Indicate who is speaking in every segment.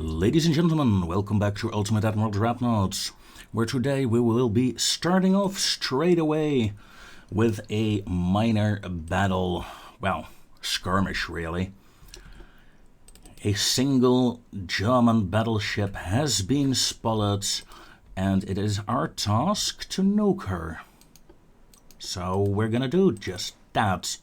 Speaker 1: Ladies and gentlemen, welcome back to Ultimate Admiral Dreadnoughts, where today we will be starting off straight away with a minor battle, well, skirmish really. A single German battleship has been spotted and it is our task to nuke her. So we're gonna do just that.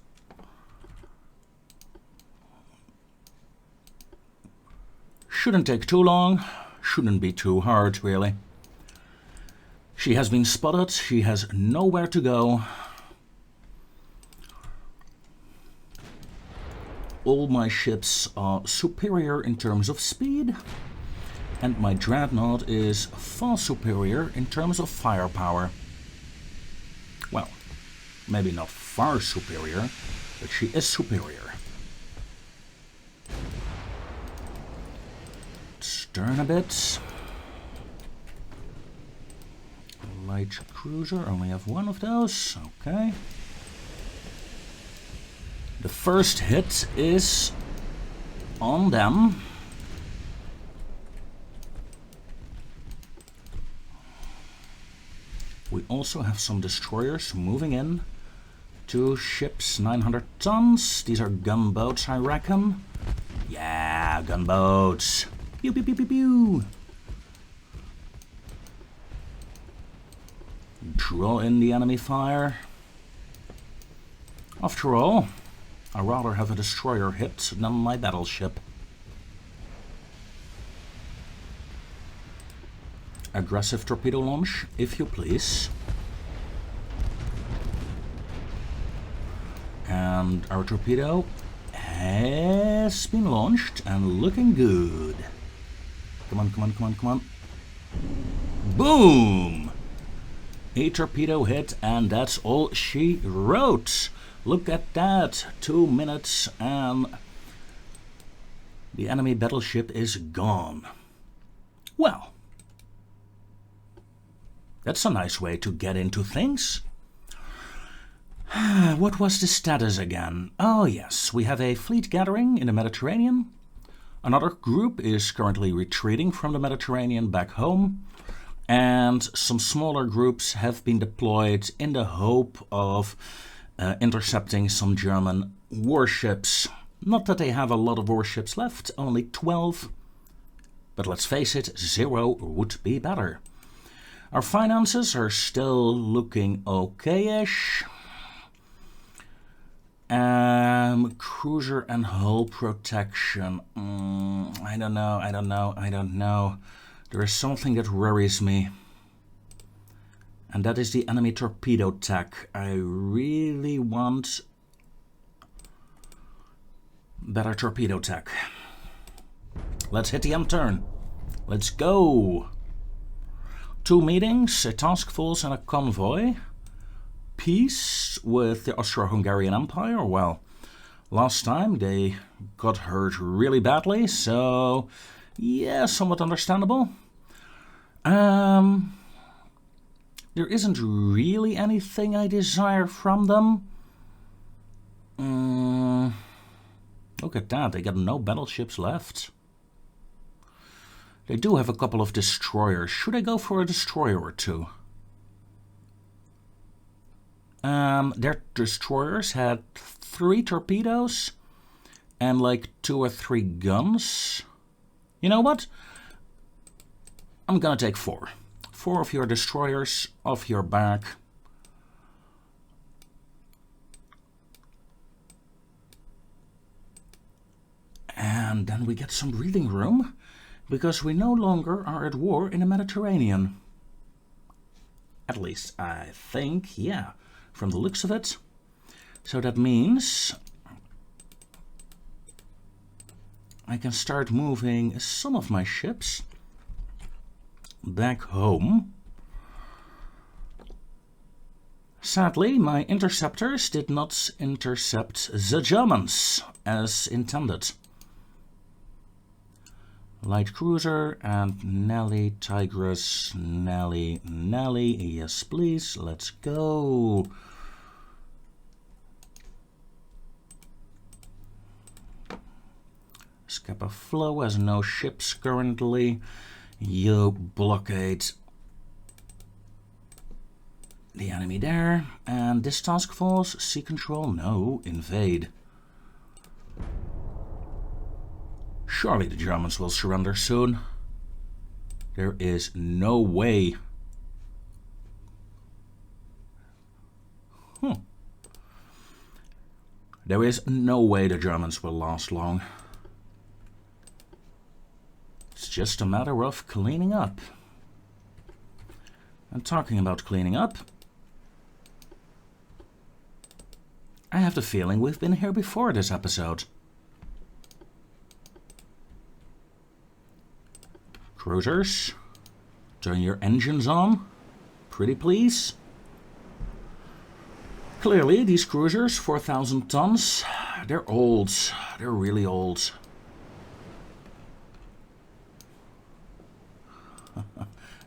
Speaker 1: Shouldn't take too long, shouldn't be too hard really. She has been spotted, she has nowhere to go. All my ships are superior in terms of speed, and my dreadnought is far superior in terms of firepower. Well, maybe not far superior, but she is superior. Turn a bit. Light cruiser, only have one of those, okay. The first hit is on them. We also have some destroyers moving in. 2 ships, 900 tons. These are gunboats, I reckon. Yeah, gunboats. Pew, pew, pew, pew, pew. Draw in the enemy fire. After all, I'd rather have a destroyer hit than my battleship. Aggressive torpedo launch, if you please. And our torpedo has been launched and looking good. Come on, come on, come on, come on. Boom! A torpedo hit, and that's all she wrote. Look at that. 2 minutes and the enemy battleship is gone. Well, that's a nice way to get into things. What was the status again? Oh yes, we have a fleet gathering in the Mediterranean. Another group is currently retreating from the Mediterranean back home. And some smaller groups have been deployed in the hope of intercepting some German warships. Not that they have a lot of warships left, only 12. But let's face it, 0 would be better. Our finances are still looking okay-ish. Cruiser and hull protection. I don't know. There is something that worries me. And that is the enemy torpedo tech. I really want better torpedo tech. Let's hit the end turn. Let's go. 2 meetings, a task force and a convoy. Peace with the Austro-Hungarian Empire. Well, last time they got hurt really badly, so yeah, somewhat understandable. There isn't really anything I desire from them. Look at that, they got no battleships left. They do have a couple of destroyers. Should I go for a destroyer or 2? Their destroyers had 3 torpedoes and like 2 or 3 guns. You know what? I'm gonna take 4. 4 of your destroyers off your back. And then we get some breathing room, because we no longer are at war in the Mediterranean. At least I think, yeah, from the looks of it. So that means I can start moving some of my ships back home. Sadly, my interceptors did not intercept the Germans as intended. Light cruiser and Nelly, Tigress, Nelly, yes please, let's go. Scapa Flow has no ships currently. You blockade the enemy there. And this task force, sea control, no, invade. Surely the Germans will surrender soon. There is no way. There is no way the Germans will last long. It's just a matter of cleaning up. And talking about cleaning up, I have the feeling we've been here before this episode. Cruisers, turn your engines on, pretty please. Clearly, these cruisers, 4,000 tons, they're old. They're really old.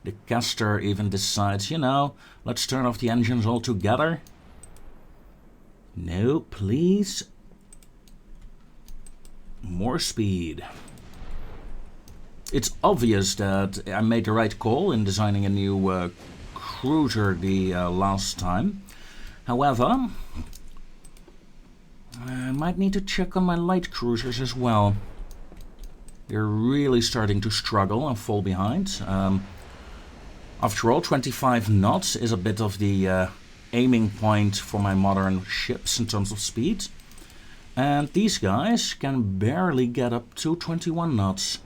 Speaker 1: The caster even decides, you know, let's turn off the engines altogether. No, please. More speed. It's obvious that I made the right call in designing a new cruiser the last time. However, I might need to check on my light cruisers as well. They're really starting to struggle and fall behind. After all, 25 knots is a bit of the aiming point for my modern ships in terms of speed. And these guys can barely get up to 21 knots.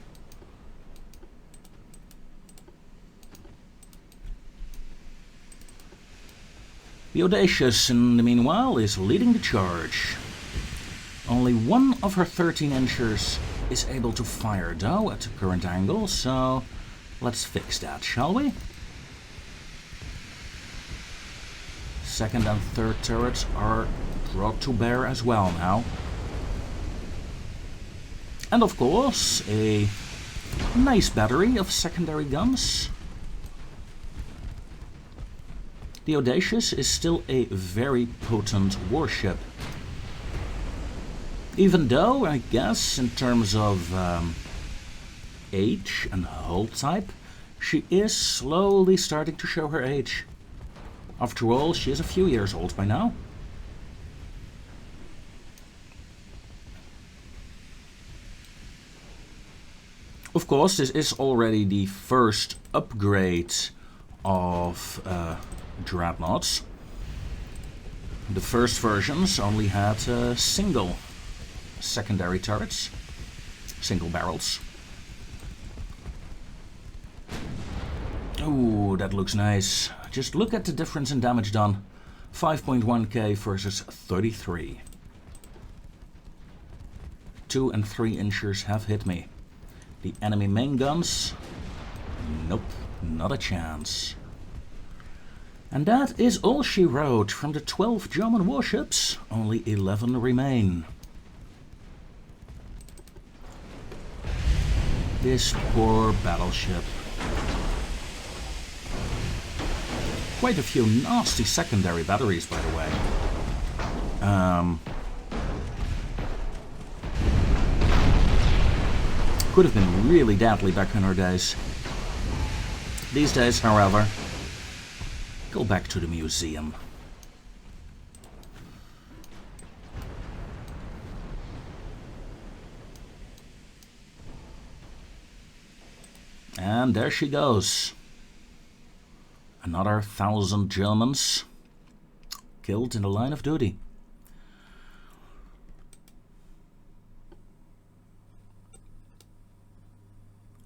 Speaker 1: The Audacious, in the meanwhile, is leading the charge. Only one of her 13 inchers is able to fire, though, at the current angle, so let's fix that, shall we? Second and third turrets are brought to bear as well now. And of course, a nice battery of secondary guns. The Audacious is still a very potent warship. Even though, I guess, in terms of age and hull type, she is slowly starting to show her age. After all, she is a few years old by now. Of course, this is already the first upgrade of dreadnoughts. The first versions only had single secondary turrets, single barrels. Ooh, that looks nice. Just look at the difference in damage done. 5.1k versus 33. 2 and 3 inchers have hit me. The enemy main guns? Nope, not a chance. And that is all she wrote. From the 12 German warships, only 11 remain. This poor battleship. Quite a few nasty secondary batteries, by the way. Could have been really deadly back in our days. These days, however, go back to the museum. And there she goes. Another 1,000 Germans killed in the line of duty.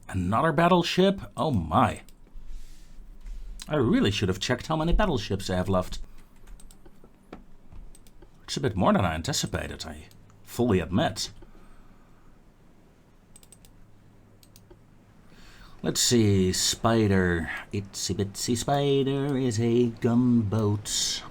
Speaker 1: Another battleship? Oh my. I really should have checked how many battleships I have left. It's a bit more than I anticipated, I fully admit. Let's see, Spider. Itsy Bitsy Spider is a gunboat.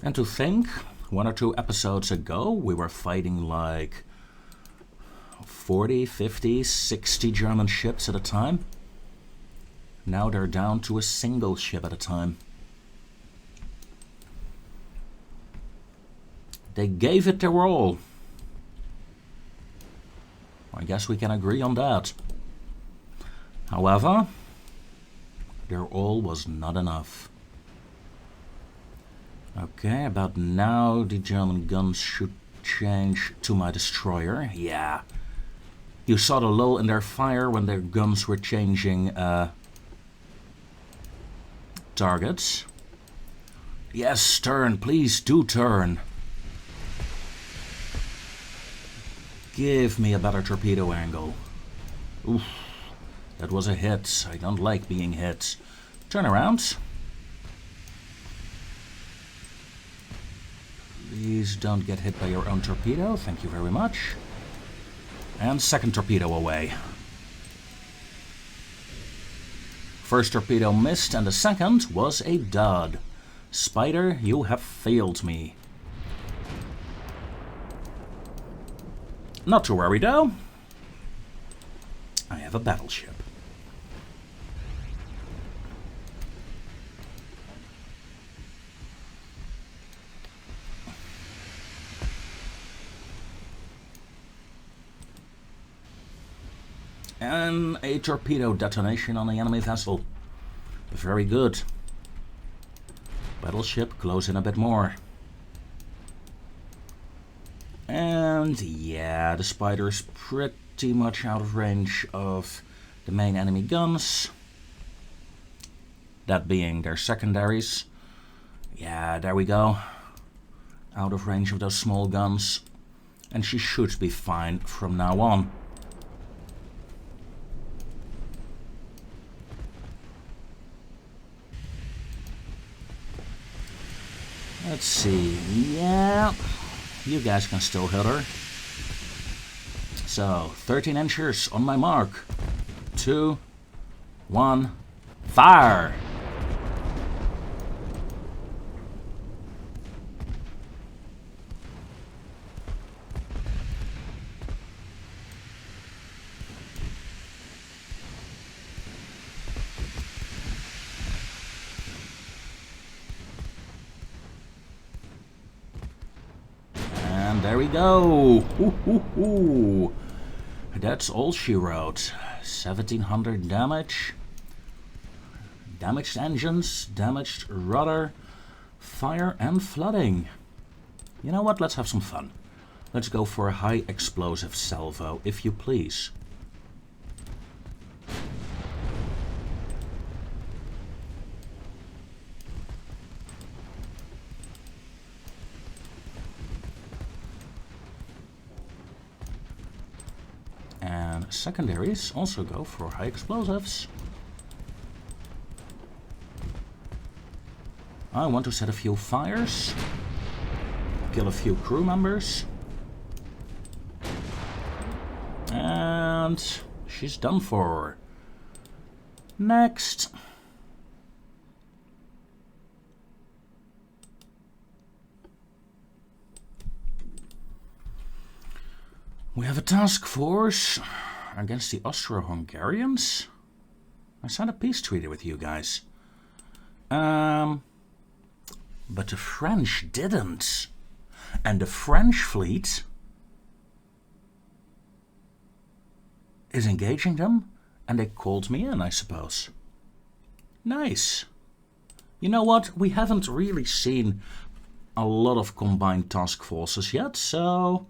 Speaker 1: And to think, 1 or 2 episodes ago we were fighting like 40, 50, 60 German ships at a time. Now they're down to a single ship at a time. They gave it their all. I guess we can agree on that. However, their all was not enough. Okay, about now the German guns should change to my destroyer. Yeah. You saw the lull in their fire when their guns were changing targets. Yes, turn, please do turn. Give me a better torpedo angle. Oof, that was a hit. I don't like being hit. Turn around. Please don't get hit by your own torpedo. Thank you very much. And second torpedo away. First torpedo missed and the second was a dud. Spider, you have failed me. Not to worry though. I have a battleship. And a torpedo detonation on the enemy vessel. Very good. Battleship, close in a bit more. And yeah, the Spider is pretty much out of range of the main enemy guns. That being their secondaries. Yeah, there we go. Out of range of those small guns. And she should be fine from now on. Let's see, yeah, you guys can still hit her. So, 13 inches on my mark. 2, 1, fire! There we go. Ooh, ooh, ooh. That's all she wrote. 1700 damage. Damaged engines, damaged rudder, fire and flooding. You know what? Let's have some fun. Let's go for a high explosive salvo, if you please. And secondaries also go for high explosives. I want to set a few fires, kill a few crew members, and she's done for. Next. We have a task force against the Austro-Hungarians. I signed a peace treaty with you guys. But the French didn't. And the French fleet is engaging them, and they called me in, I suppose. Nice. You know what? We haven't really seen a lot of combined task forces yet, so...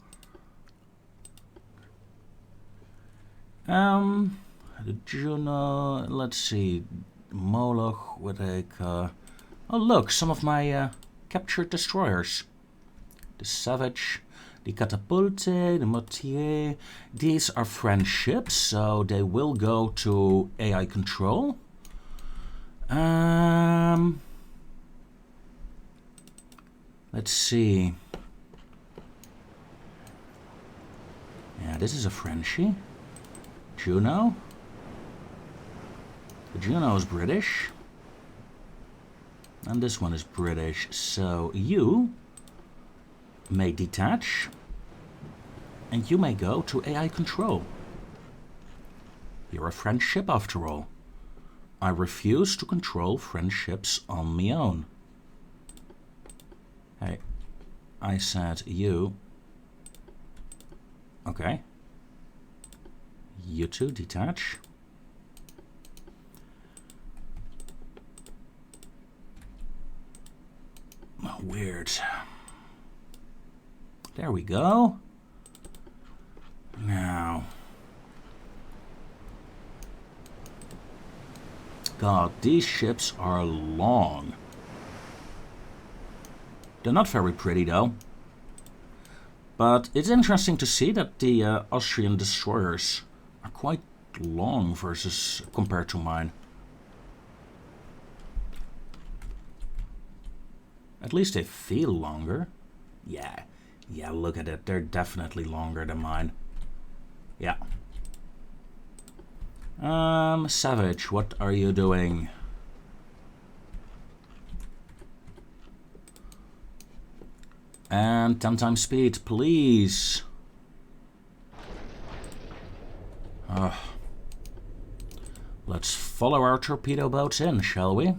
Speaker 1: the Juno, let's see, Moloch with a... oh look, some of my captured destroyers. The Savage, the Catapulte, the Mortier. These are French ships, so they will go to AI control. Let's see. Yeah, this is a Frenchie. Juno. The Juno is British. And this one is British, so you may detach. and you may go to AI control. You're a French ship after all. I refuse to control French ships on me own. Hey, I said you. Okay. You two, detach. Oh, weird. There we go. Now. God, these ships are long. They're not very pretty though. But it's interesting to see that the Austrian destroyers are quite long versus compared to mine. At least they feel longer. Yeah, look at it. They're definitely longer than mine. Yeah. Savage, what are you doing? And 10 times speed, please. Let's follow our torpedo boats in, shall we?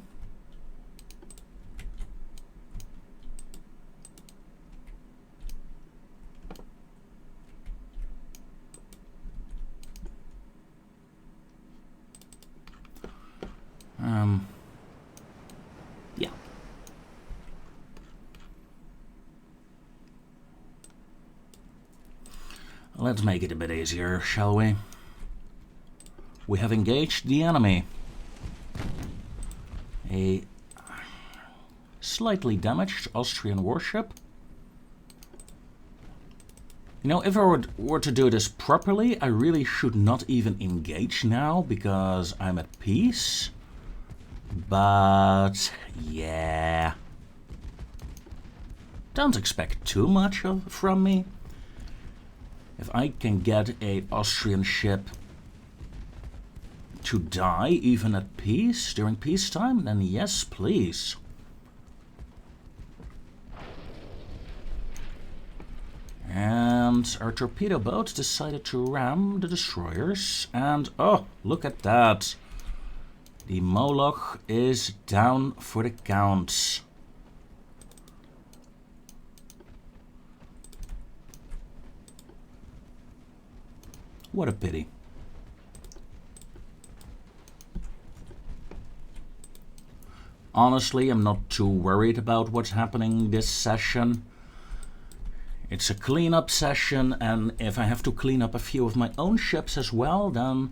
Speaker 1: Yeah. Let's make it a bit easier, shall we? We have engaged the enemy. A slightly damaged Austrian warship. You know, if I were to do this properly, I really should not even engage now because I'm at peace. But yeah, don't expect too much from me. If I can get a Austrian ship to die even at peace, during peacetime, then yes, please. And our torpedo boats decided to ram the destroyers, and oh, look at that. The Moloch is down for the count. What a pity. Honestly, I'm not too worried about what's happening this session. It's a cleanup session, and if I have to clean up a few of my own ships as well, then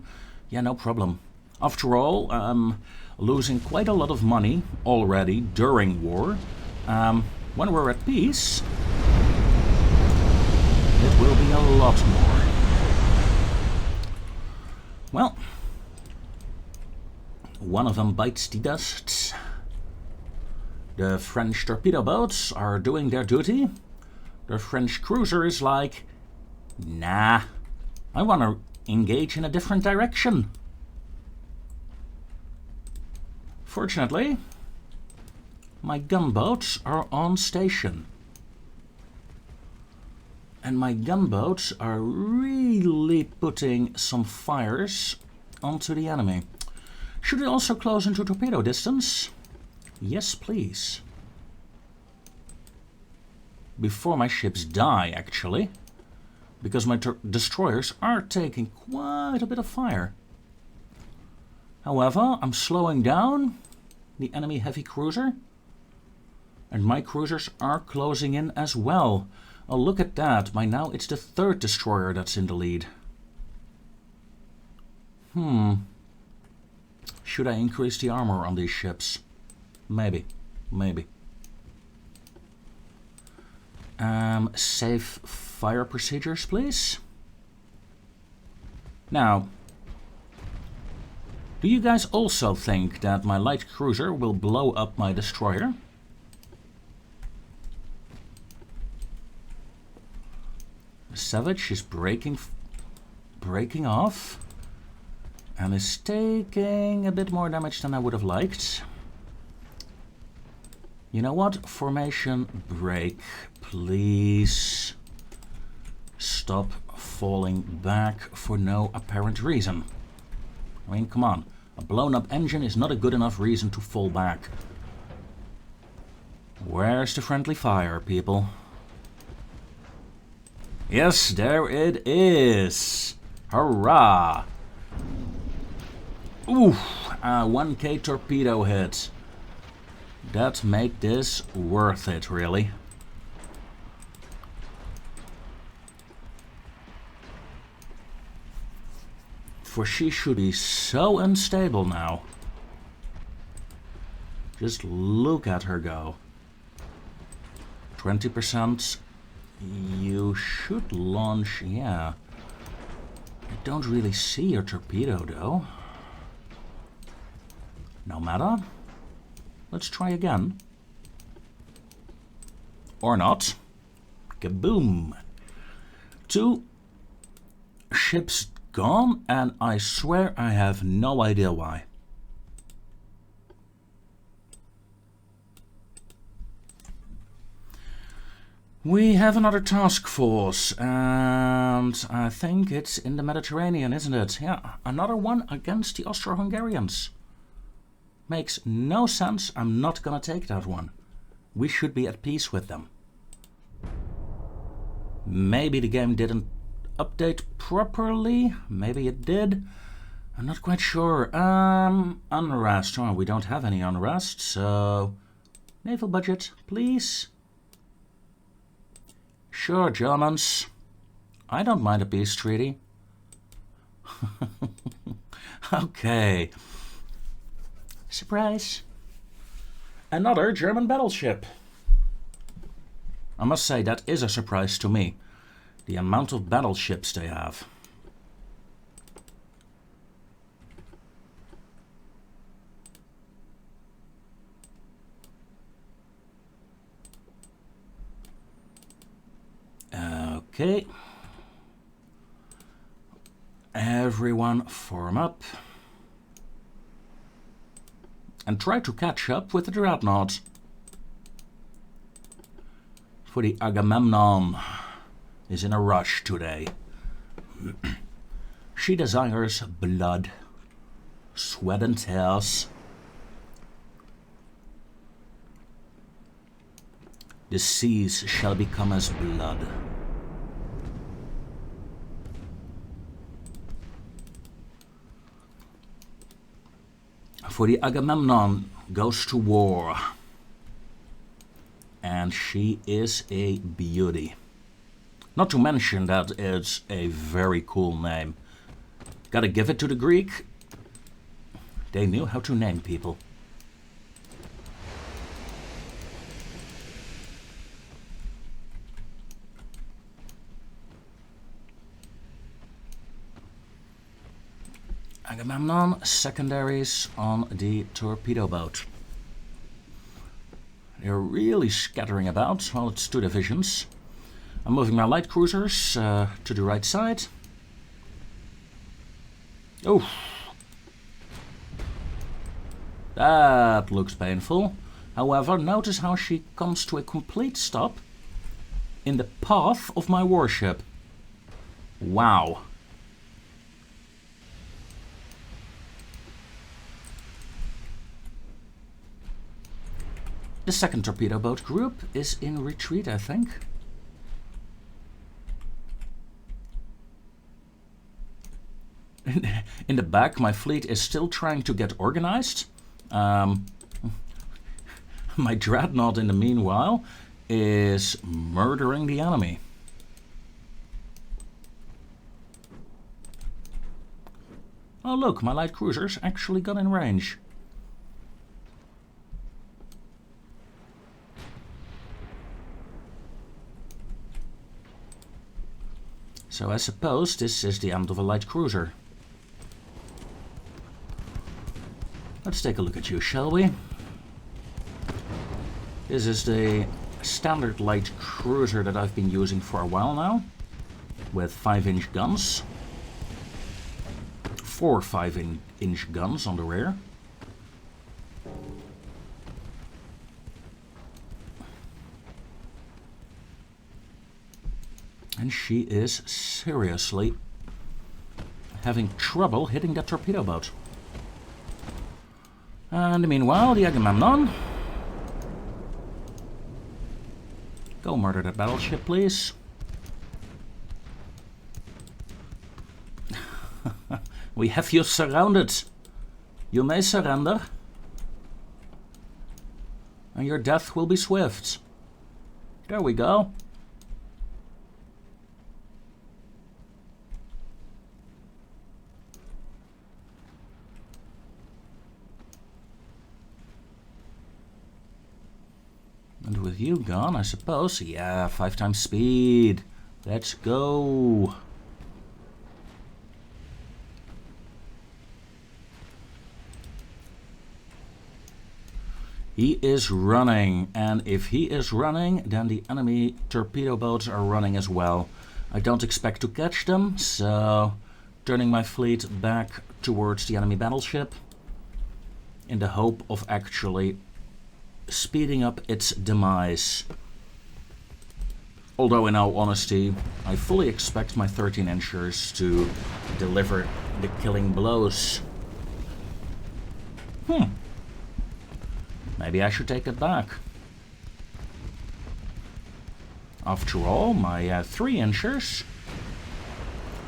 Speaker 1: yeah, no problem. After all, I'm losing quite a lot of money already during war. When we're at peace, it will be a lot more. Well, one of them bites the dust. The French torpedo boats are doing their duty. The French cruiser is like, nah, I want to engage in a different direction. Fortunately, my gunboats are on station. And my gunboats are really putting some fires onto the enemy. Should we also close into torpedo distance? Yes, please. Before my ships die, actually. Because my destroyers are taking quite a bit of fire. However, I'm slowing down the enemy heavy cruiser. And my cruisers are closing in as well. Oh, look at that. By now it's the third destroyer that's in the lead. Should I increase the armor on these ships? Maybe. Safe fire procedures, please. Now, do you guys also think that my light cruiser will blow up my destroyer? Savage is breaking off and is taking a bit more damage than I would have liked. You know what? Formation break, please. Stop falling back for no apparent reason. I mean, come on. A blown up engine is not a good enough reason to fall back. Where's the friendly fire, people? Yes, there it is. Hurrah! Ooh, a 1K torpedo hit. That make this worth it, really. For she should be so unstable now. Just look at her go. 20%. You should launch, yeah. I don't really see your torpedo though. No matter. Let's try again. Or not. Kaboom! 2 ships gone, and I swear I have no idea why. We have another task force, and I think it's in the Mediterranean, isn't it? Yeah, another one against the Austro-Hungarians. Makes no sense. I'm not gonna take that one. We should be at peace with them. Maybe the game didn't update properly. Maybe it did. I'm not quite sure. Unrest. Oh, we don't have any unrest, so... Naval budget, please. Sure, Germans. I don't mind a peace treaty. Okay. Surprise. Another German battleship. I must say that is a surprise to me. The amount of battleships they have. Okay. Everyone form up. And try to catch up with the Dreadnought. For the Agamemnon is in a rush today. She desires blood, sweat and tears. The seas shall become as blood. For the Agamemnon goes to war. And she is a beauty. Not to mention that it's a very cool name. Gotta give it to the Greek. They knew how to name people. Agamemnon, secondaries on the torpedo boat. They're really scattering about. Well, it's 2 divisions. I'm moving my light cruisers to the right side. Oh, that looks painful. However, notice how she comes to a complete stop in the path of my warship. Wow. The second torpedo boat group is in retreat, I think. In the back, my fleet is still trying to get organized. My Dreadnought, in the meanwhile, is murdering the enemy. Oh look, my light cruisers actually got in range. So I suppose this is the end of a light cruiser. Let's take a look at you, shall we? This is the standard light cruiser that I've been using for a while now, with 5-inch guns. 4 5-inch guns on the rear. and she is seriously having trouble hitting that torpedo boat. And meanwhile, the Agamemnon. Go murder that battleship, please. We have you surrounded. You may surrender. And your death will be swift. There we go. And with you gone, I suppose. Yeah, 5 times speed. Let's go. He is running, and if he is running, then the enemy torpedo boats are running as well. I don't expect to catch them, so turning my fleet back towards the enemy battleship in the hope of actually speeding up its demise. Although in all honesty, I fully expect my 13-inchers to deliver the killing blows. Maybe I should take it back. After all, my 3-inchers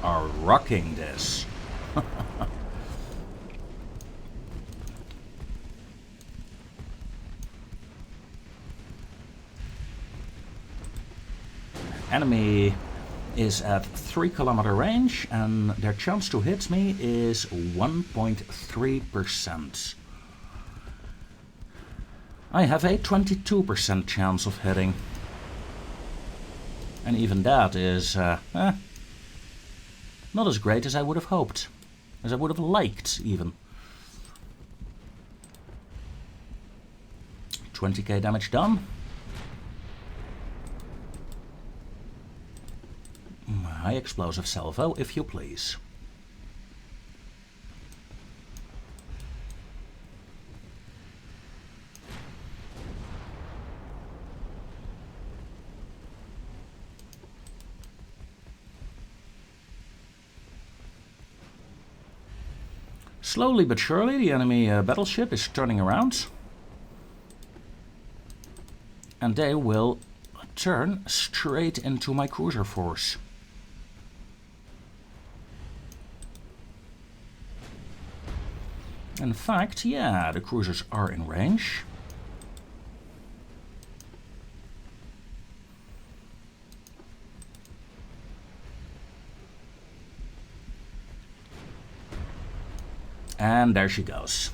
Speaker 1: are rocking this. Enemy is at 3-kilometer range, and their chance to hit me is 1.3%. I have a 22% chance of hitting. And even that is not as great as I would have hoped. As I would have liked, even. 20k damage done. High explosive salvo, if you please. Slowly but surely, the enemy battleship is turning around. And they will turn straight into my cruiser force. In fact, yeah, the cruisers are in range. And there she goes.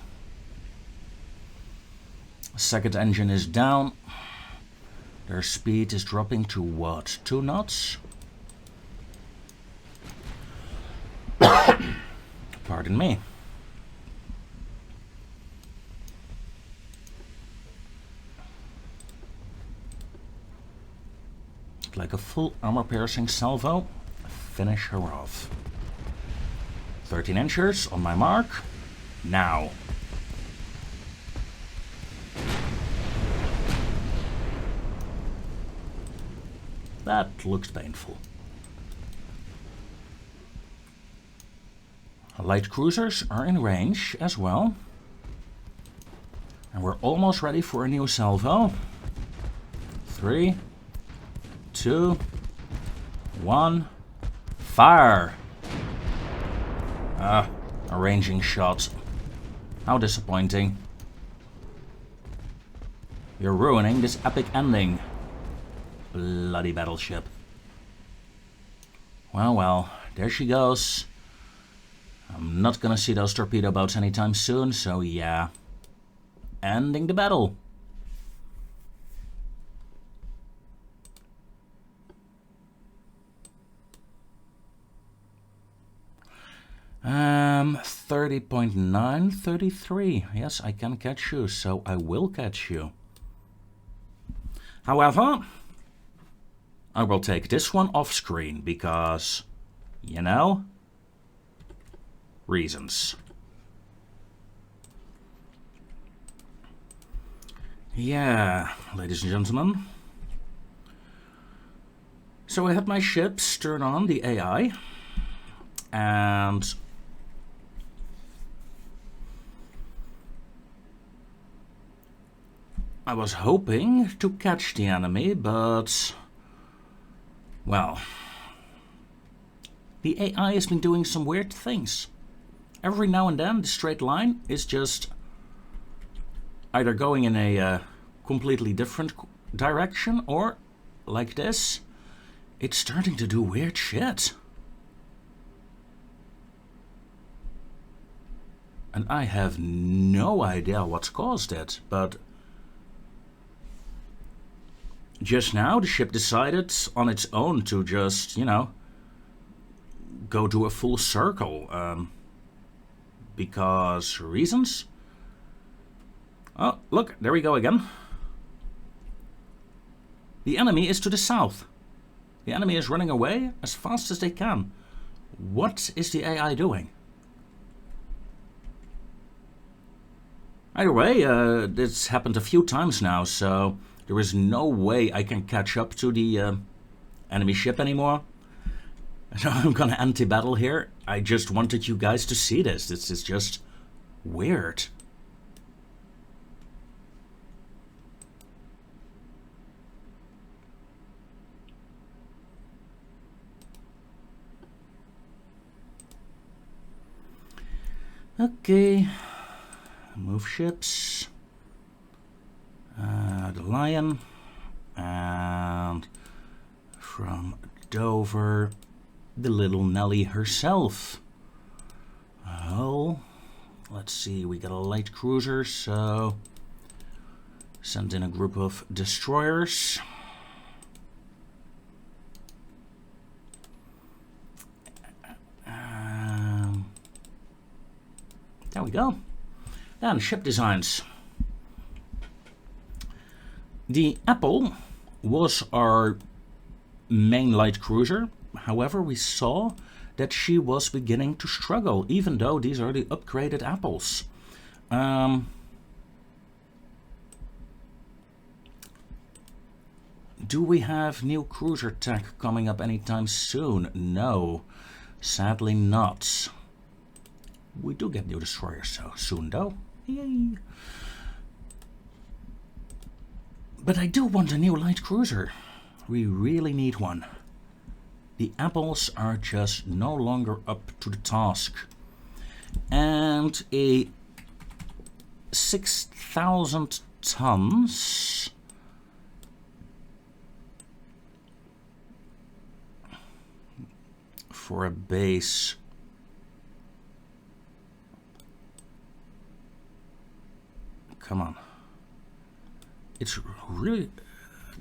Speaker 1: Second engine is down. Their speed is dropping to what? 2 knots? Pardon me. Like a full armor-piercing salvo. Finish her off. 13-inchers on my mark. Now. That looked painful. Light cruisers are in range as well. And we're almost ready for a new salvo. 3, 2, 1, fire! A ranging shot. How disappointing. You're ruining this epic ending. Bloody battleship. Well, there she goes. I'm not gonna see those torpedo boats anytime soon, so yeah. Ending the battle. Um, 30.9, 33. Yes, I can catch you, so I will catch you. However, I will take this one off screen because, you know, reasons. Yeah, ladies and gentlemen. So I had my ships turn on the AI, and I was hoping to catch the enemy, but, well, the AI has been doing some weird things. Every now and then the straight line is just either going in a completely different direction, or, like this, it's starting to do weird shit. And I have no idea what's caused it, but just now the ship decided on its own to just, you know, go do a full circle. Because reasons? Oh, look, there we go again. The enemy is to the south. The enemy is running away as fast as they can. What is the AI doing? Either way, this happened a few times now, so there is no way I can catch up to the enemy ship anymore. So I'm gonna anti-battle here. I just wanted you guys to see this. This is just weird. Okay, move ships. The Lion, and from Dover, the little Nelly herself. Oh, let's see, we got a light cruiser, so send in a group of destroyers. There we go. Then ship designs. The Apple was our main light cruiser. However, we saw that she was beginning to struggle, even though these are the upgraded Apples. Do we have new cruiser tech coming up anytime soon? No, sadly not. We do get new destroyers so soon, though. Yay! But I do want a new light cruiser. We really need one. The Apples are just no longer up to the task. And a 6,000 tons for a base. Come on. It's really...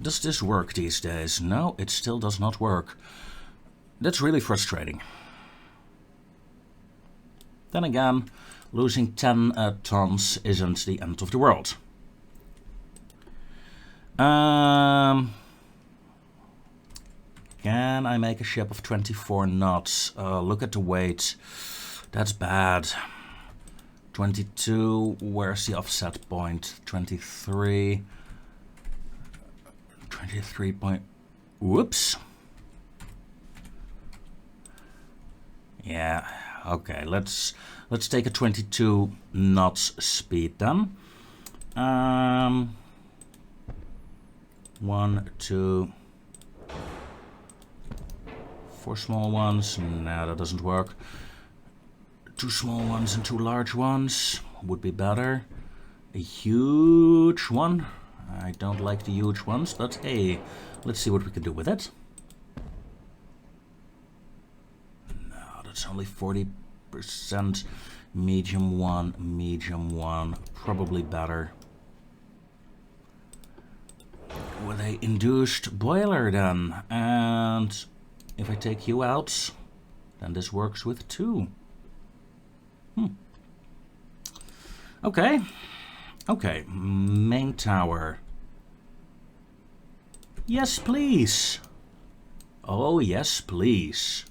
Speaker 1: Does this work these days? No, it still does not work. That's really frustrating. Then again, losing 10 tons isn't the end of the world. Can I make a ship of 24 knots? Look at the weight. That's bad. 22, where's the offset point? 23. 23 point... Whoops. Yeah, okay, let's take a 22 knots speed then. 1, 2... 4 small ones. No, that doesn't work. 2 small ones and 2 large ones would be better. A huge one. I don't like the huge ones, but hey, let's see what we can do with it. No, that's only 40%. Medium one, probably better. With a induced boiler then, and if I take you out, then this works with 2. Okay. Okay, main tower. Yes, please. Oh, yes, please.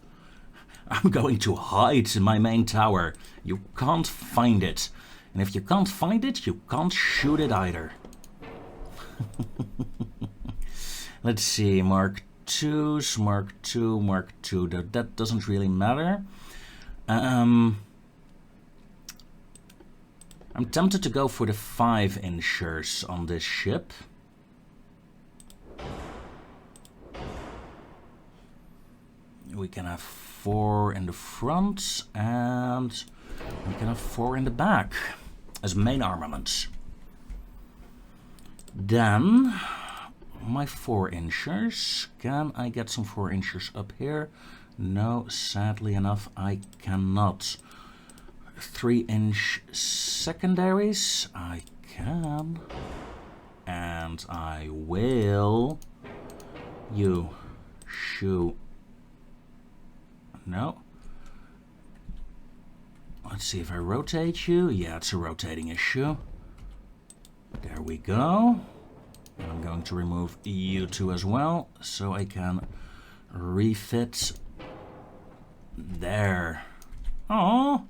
Speaker 1: I'm going to hide in my main tower. You can't find it. And if you can't find it, you can't shoot it either. Let's see, Mark IIs, Mark II, Mark II. That doesn't really matter. I'm tempted to go for the 5-inchers on this ship. We can have 4 in the front and we can have 4 in the back as main armaments. Then my 4-inchers. Can I get some 4-inchers up here? No, sadly enough, I cannot. 3-inch secondaries? I can. And I will. You shoot. No. Let's see if I rotate you. Yeah, it's a rotating issue. There we go. And I'm going to remove you two as well, so I can refit there. Oh.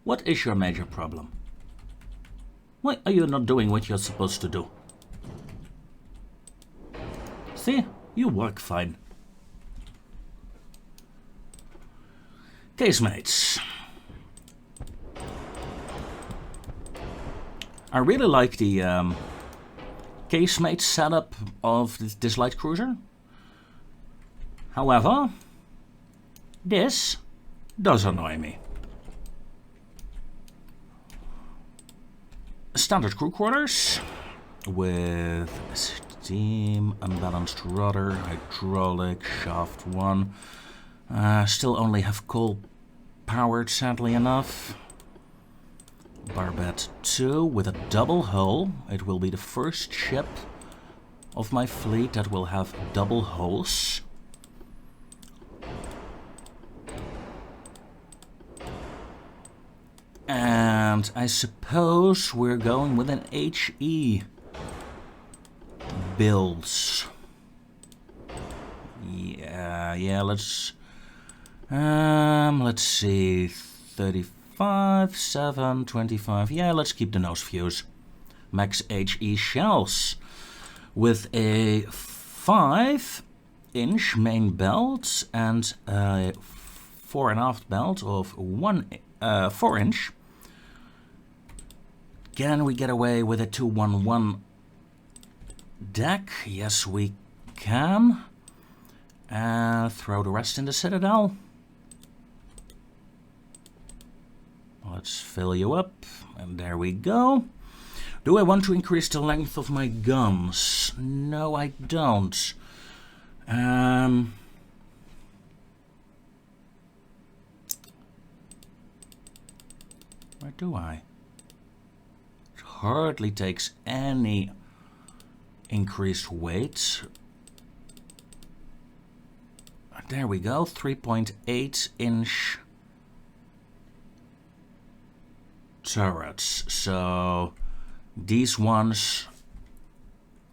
Speaker 1: What is your major problem? Why are you not doing what you're supposed to do? See, you work fine. Casemates. I really like the casemate setup of this light cruiser. However, this does annoy me. Standard crew quarters with steam, unbalanced rudder, hydraulic, shaft 1. Still only have coal powered, sadly enough. Barbette 2 with a double hull. It will be the first ship of my fleet that will have double hulls. And I suppose we're going with an HE builds. Yeah, let's see, 35, 7, 25, yeah, let's keep the nose views. Max HE shells with a 5-inch main belt and a fore and aft belt of 4-inch. Can we get away with a 211 deck? Yes, we can. Throw the rest in the Citadel. Let's fill you up, and there we go. Do I want to increase the length of my guns? No, I don't. Where do I? It hardly takes any increased weight. There we go, 3.8-inch turrets. So these ones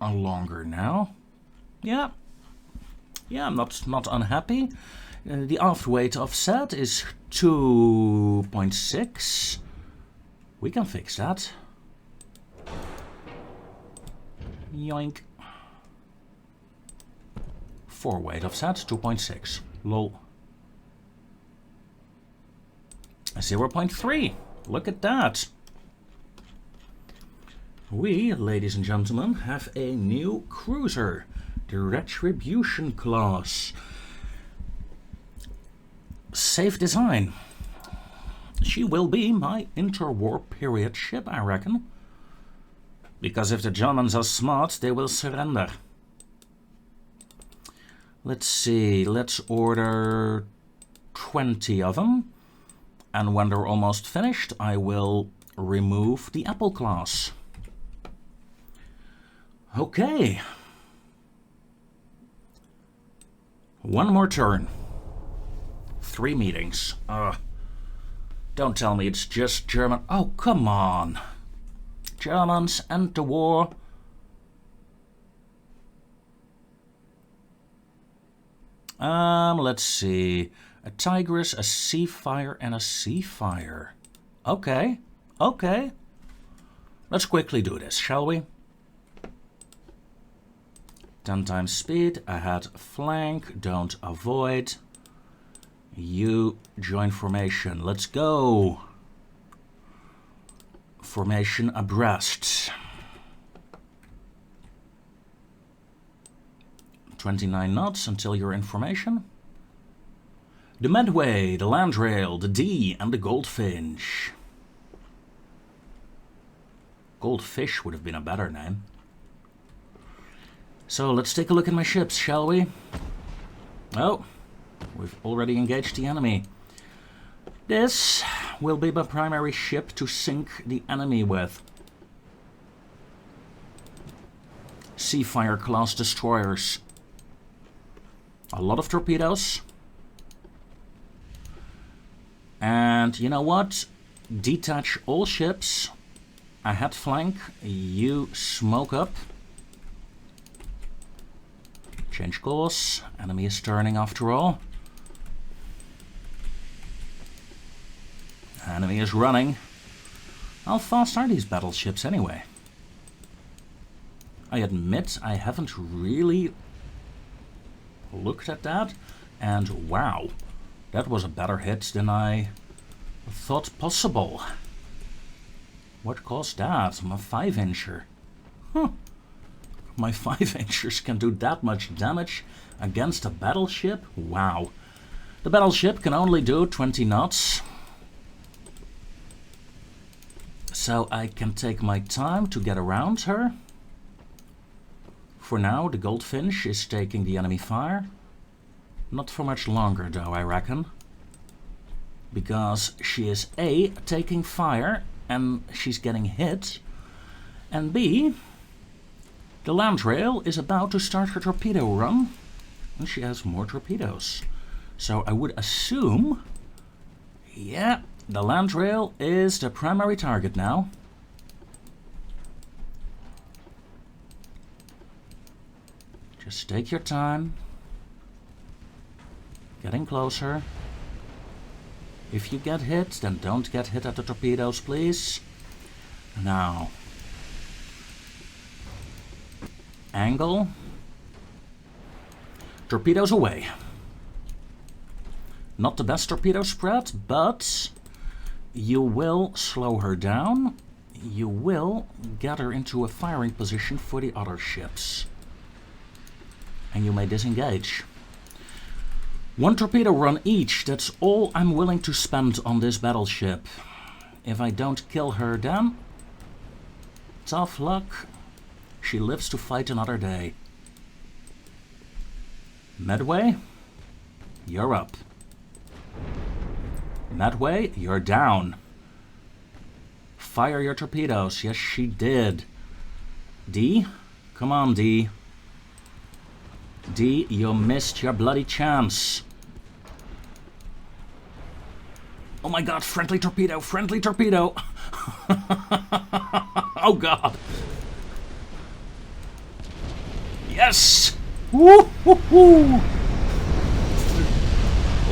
Speaker 1: are longer now. Yeah, I'm not unhappy. The aft weight offset is 2.6. We can fix that. Yoink. Fore weight offset 2.6. Lol. 0.3. Look at that. We, ladies and gentlemen, have a new cruiser, the Retribution class. Safe design. She will be my interwar period ship, I reckon. Because if the Germans are smart, they will surrender. Let's see, let's order 20 of them. And when they're almost finished, I will remove the Apple class. Okay. One more turn. 3 meetings. Don't tell me it's just German. Oh, come on. Germans end the war. Let's see. A Tigress, a Seafire, and a Seafire. Okay. Let's quickly do this, shall we? 10 times speed. I had flank, don't avoid. You join formation. Let's go. Formation abreast. 29 knots until you're in formation. The Medway, the Landrail, the D and the Goldfinch. Goldfish would have been a better name. So let's take a look at my ships, shall we? Oh, we've already engaged the enemy. This will be my primary ship to sink the enemy with. Seafire class destroyers. A lot of torpedoes. And you know what? Detach all ships. I had flank. You smoke up. Change course. Enemy is turning after all. Enemy is running. How fast are these battleships anyway? I admit I haven't really looked at that, and wow, that was a better hit than I thought possible. What caused that? My 5-incher. Huh. My 5-inchers can do that much damage against a battleship? Wow. The battleship can only do 20 knots. So I can take my time to get around her. For now, the Goldfinch is taking the enemy fire. Not for much longer though, I reckon. Because she is A, taking fire and she's getting hit. And B, the Landrail is about to start her torpedo run. And she has more torpedoes. So I would assume, yeah, the Landrail is the primary target now. Just take your time. Getting closer. If you get hit, then don't get hit at the torpedoes, please. Now. Angle. Torpedoes away. Not the best torpedo spread, but you will slow her down. You will get her into a firing position for the other ships. And you may disengage. 1 torpedo run each, that's all I'm willing to spend on this battleship. If I don't kill her then, tough luck. She lives to fight another day. Medway, you're up. Medway, you're down. Fire your torpedoes. Yes, she did. D, come on, D. D, you missed your bloody chance. Oh my god, friendly torpedo, friendly torpedo. Oh god. Yes! Woo-hoo-hoo!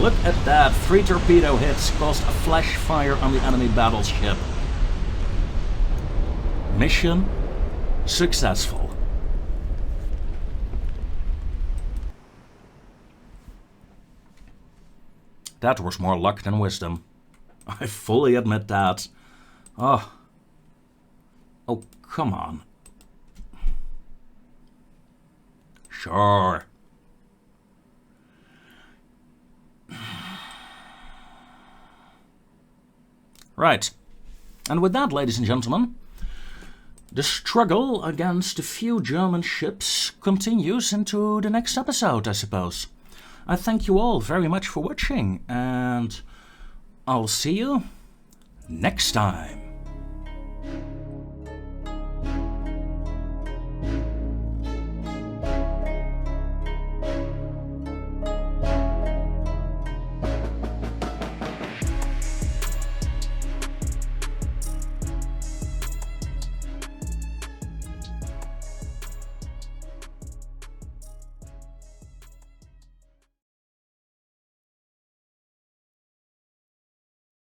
Speaker 1: Look at that, 3 torpedo hits caused a flash fire on the enemy battleship. Mission successful. That was more luck than wisdom. I fully admit that. Oh. Oh, come on. Sure. Right. And with that, ladies and gentlemen, the struggle against a few German ships continues into the next episode, I suppose. I thank you all very much for watching, and I'll see you next time.